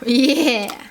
Yeah.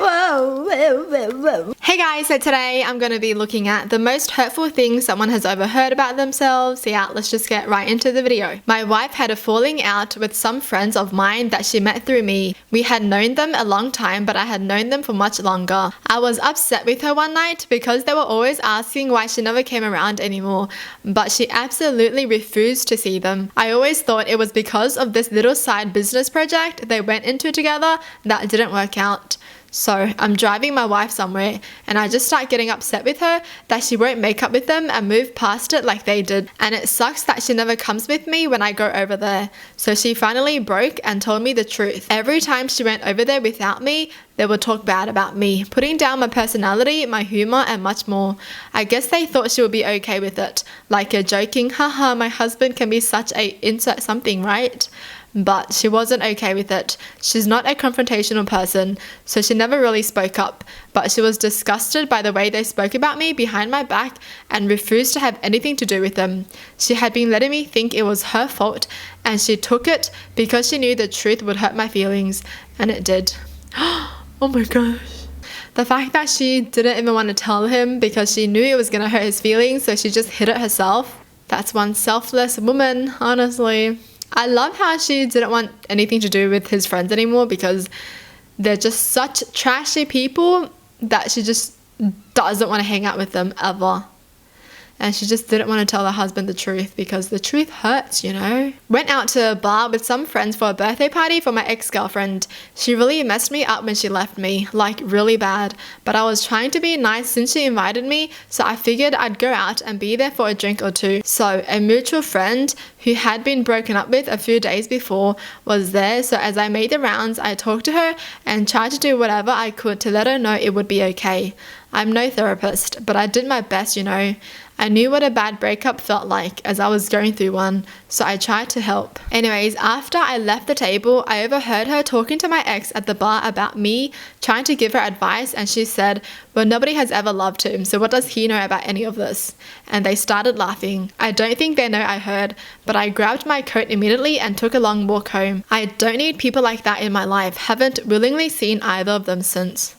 Whoa. Hey guys, so today I'm going to be looking at the most hurtful things someone has overheard about themselves. Yeah, let's just get right into the video. My wife had a falling out with some friends of mine that she met through me. We had known them a long time, but I had known them for much longer. I was upset with her one night because they were always asking why she never came around anymore, but she absolutely refused to see them. I always thought it was because of this little side business project they went into together that didn't work out. So I'm driving my wife somewhere and I just start getting upset with her that she won't make up with them and move past it like they did. And it sucks that she never comes with me when I go over there. So she finally broke and told me the truth. Every time she went over there without me, they would talk bad about me, putting down my personality, my humor, and much more. I guess they thought she would be okay with it. Like a joking, haha, my husband can be such a insert something, right? But she wasn't okay with it. She's not a confrontational person, so she never really spoke up. But she was disgusted by the way they spoke about me behind my back and refused to have anything to do with them. She had been letting me think it was her fault, and she took it because she knew the truth would hurt my feelings, and it did. Oh my gosh. The fact that she didn't even want to tell him because she knew it was going to hurt his feelings, so she just hid it herself. That's one selfless woman, honestly. I love how she didn't want anything to do with his friends anymore because they're just such trashy people that she just doesn't want to hang out with them ever. And she just didn't want to tell her husband the truth because the truth hurts, you know. Went out to a bar with some friends for a birthday party for my ex-girlfriend. She really messed me up when she left me, like really bad. But I was trying to be nice since she invited me, so I figured I'd go out and be there for a drink or two. So a mutual friend who had been broken up with a few days before was there, so as I made the rounds, I talked to her and tried to do whatever I could to let her know it would be okay. I'm no therapist, but I did my best, you know. I knew what a bad breakup felt like as I was going through one, so I tried to help. Anyways, after I left the table, I overheard her talking to my ex at the bar about me, trying to give her advice, and she said, well, nobody has ever loved him, so what does he know about any of this? And they started laughing. I don't think they know I heard, but I grabbed my coat immediately and took a long walk home. I don't need people like that in my life. Haven't willingly seen either of them since.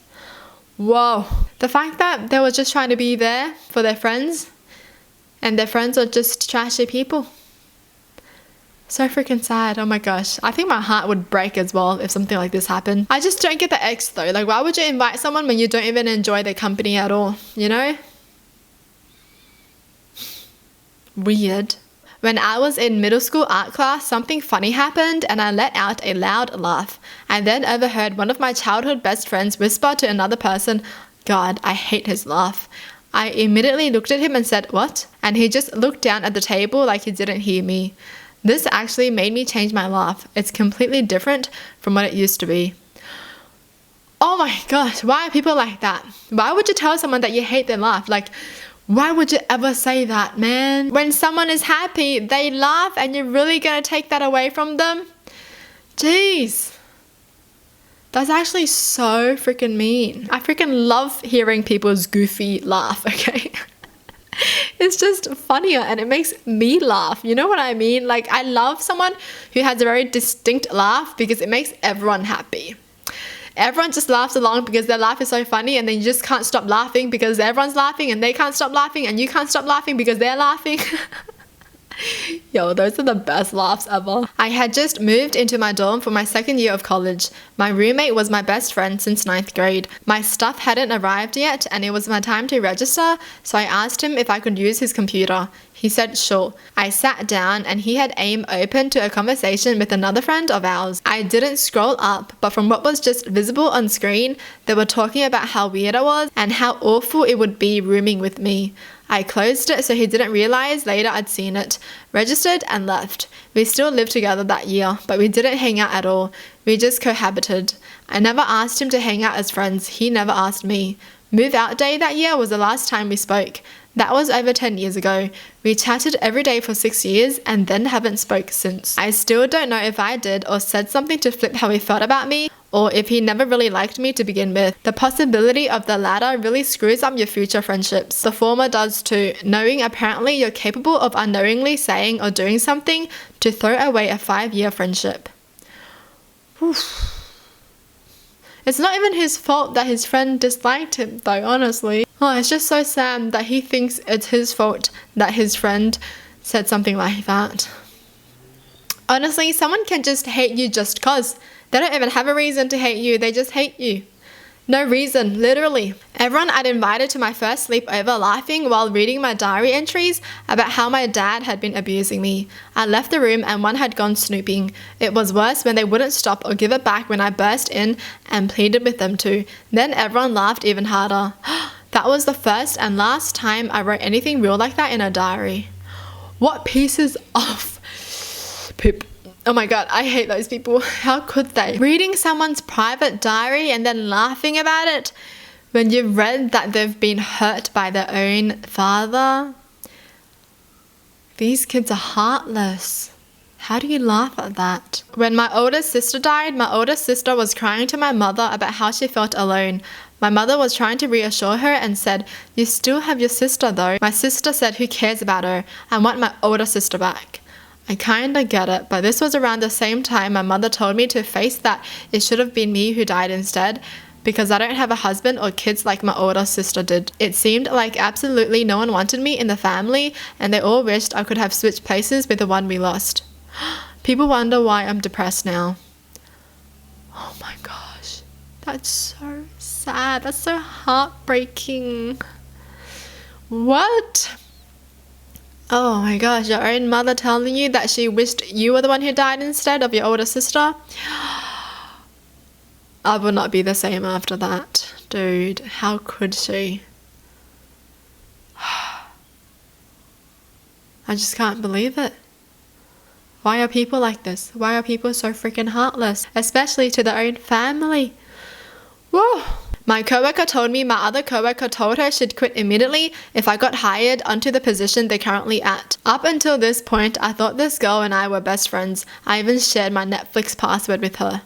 Whoa. The fact that they were just trying to be there for their friends and their friends are just trashy people. So freaking sad. Oh my gosh. I think my heart would break as well if something like this happened. I just don't get the ex though. Like, why would you invite someone when you don't even enjoy their company at all? You know? Weird. When I was in middle school art class, something funny happened and I let out a loud laugh. I then overheard one of my childhood best friends whisper to another person, God, I hate his laugh. I immediately looked at him and said, what? And he just looked down at the table like he didn't hear me. This actually made me change my laugh. It's completely different from what it used to be. Oh my gosh, why are people like that? Why would you tell someone that you hate their laugh? Like, why would you ever say that, man? When someone is happy, they laugh and you're really gonna take that away from them? Jeez. That's actually so freaking mean. I freaking love hearing people's goofy laugh, okay? It's just funnier and it makes me laugh. You know what I mean? Like, I love someone who has a very distinct laugh because it makes everyone happy. Everyone just laughs along because their laugh is so funny and then you just can't stop laughing because everyone's laughing and they can't stop laughing and you can't stop laughing because they're laughing. Yo, those are the best laughs ever. I had just moved into my dorm for my second year of college. My roommate was my best friend since 9th grade. My stuff hadn't arrived yet and it was my time to register, so I asked him if I could use his computer. He said sure. I sat down and he had AIM open to a conversation with another friend of ours. I didn't scroll up, but from what was just visible on screen, they were talking about how weird I was and how awful it would be rooming with me. I closed it so he didn't realize later I'd seen it, registered and left. We still lived together that year, but we didn't hang out at all. We just cohabited. I never asked him to hang out as friends. He never asked me. Move out day that year was the last time we spoke. That was over 10 years ago. We chatted every day for 6 years and then haven't spoke since. I still don't know if I did or said something to flip how he felt about me, or if he never really liked me to begin with. The possibility of the latter really screws up your future friendships. The former does too, knowing apparently you're capable of unknowingly saying or doing something to throw away a 5-year friendship. Oof. It's not even his fault that his friend disliked him though, honestly. Oh, it's just so sad that he thinks it's his fault that his friend said something like that. Honestly, someone can just hate you just cause. They don't even have a reason to hate you, they just hate you. No reason, literally. Everyone I'd invited to my first sleepover laughing while reading my diary entries about how my dad had been abusing me. I left the room and one had gone snooping. It was worse when they wouldn't stop or give it back when I burst in and pleaded with them to. Then everyone laughed even harder. That was the first and last time I wrote anything real like that in a diary. What pieces of poop. Oh my god, I hate those people. How could they? Reading someone's private diary and then laughing about it when you've read that they've been hurt by their own father. These kids are heartless. How do you laugh at that? When my older sister died, my older sister was crying to my mother about how she felt alone. My mother was trying to reassure her and said, "You still have your sister though." My sister said, "Who cares about her? I want my older sister back." I kinda get it, but this was around the same time my mother told me to face that it should have been me who died instead, because I don't have a husband or kids like my older sister did. It seemed like absolutely no one wanted me in the family, and they all wished I could have switched places with the one we lost. People wonder why I'm depressed now. Oh my gosh, that's so sad. That's so heartbreaking. What? Oh my gosh, your own mother telling you that she wished you were the one who died instead of your older sister? I would not be the same after that. Dude, how could she? I just can't believe it. Why are people like this? Why are people so freaking heartless? Especially to their own family. Whoa. My coworker told me my other coworker told her she'd quit immediately if I got hired onto the position they're currently at. Up until this point, I thought this girl and I were best friends. I even shared my Netflix password with her.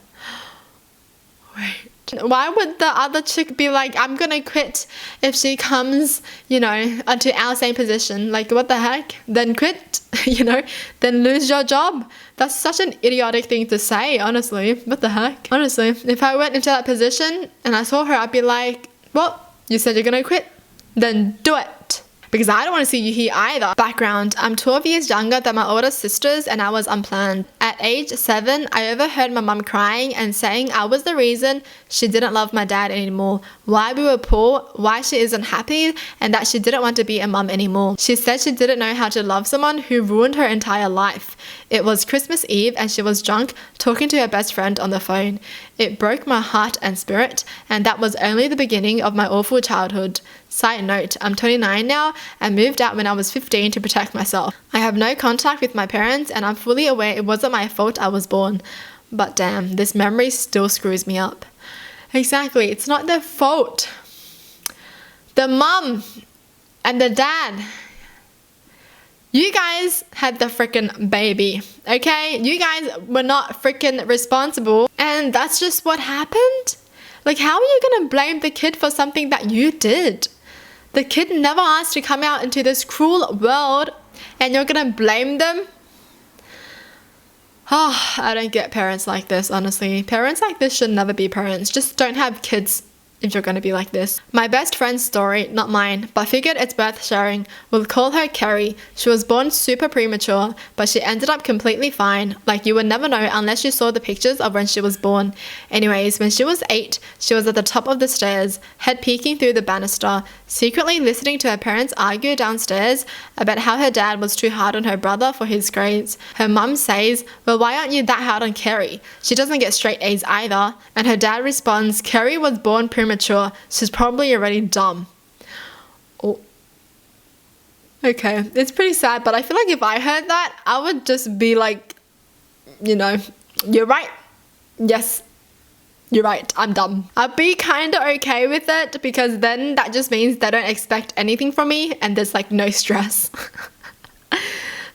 Wait. Why would the other chick be like, I'm gonna quit if she comes, onto our same position? Like, what the heck? Then quit, then lose your job. That's such an idiotic thing to say, honestly. What the heck? Honestly, if I went into that position and I saw her, I'd be like, well, you said you're gonna quit, then do it. Because I don't want to see you here either. Background, I'm 12 years younger than my older sisters and I was unplanned. At age 7, I overheard my mum crying and saying I was the reason she didn't love my dad anymore, why we were poor, why she isn't happy, and that she didn't want to be a mum anymore. She said she didn't know how to love someone who ruined her entire life. It was Christmas Eve and she was drunk talking to her best friend on the phone. It broke my heart and spirit, and that was only the beginning of my awful childhood. Side note, I'm 29 now and moved out when I was 15 to protect myself. I have no contact with my parents and I'm fully aware it wasn't my fault I was born. But damn, this memory still screws me up. Exactly, it's not their fault. The mum and the dad, you guys had the freaking baby, okay? You guys were not freaking responsible, and that's just what happened? Like, how are you gonna blame the kid for something that you did? The kid never asked to come out into this cruel world, and you're gonna blame them? Oh, I don't get parents like this, honestly. Parents like this should never be parents. Just don't have kids if you're going to be like this. My best friend's story, not mine, but figured it's worth sharing. We'll call her Kerry. She was born super premature, but she ended up completely fine. Like, you would never know unless you saw the pictures of when she was born. Anyways, when she was 8, she was at the top of the stairs, head peeking through the banister, secretly listening to her parents argue downstairs about how her dad was too hard on her brother for his grades. Her mum says, well, why aren't you that hard on Kerry? She doesn't get straight A's either. And her dad responds, Kerry was born premature. She's probably already dumb. Oh. Okay, it's pretty sad, but I feel like if I heard that, I would just be like, you're right. Yes, you're right, I'm dumb. I'd be kind of okay with it because then that just means they don't expect anything from me and there's like no stress.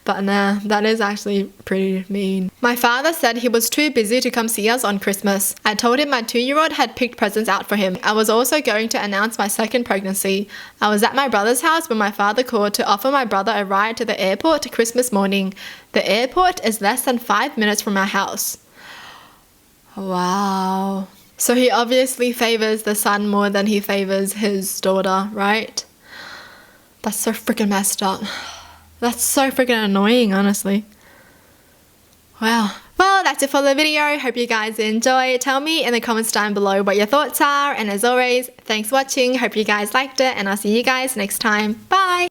But nah, that is actually pretty mean. My father said he was too busy to come see us on Christmas. I told him my 2-year-old had picked presents out for him. I was also going to announce my second pregnancy. I was at my brother's house when my father called to offer my brother a ride to the airport Christmas morning. The airport is less than 5 minutes from our house. Wow. So he obviously favors the son more than he favors his daughter, right? That's so freaking messed up. That's so freaking annoying, honestly. Wow. Well, that's it for the video. Hope you guys enjoy. Tell me in the comments down below what your thoughts are. And as always, thanks for watching. Hope you guys liked it. And I'll see you guys next time. Bye.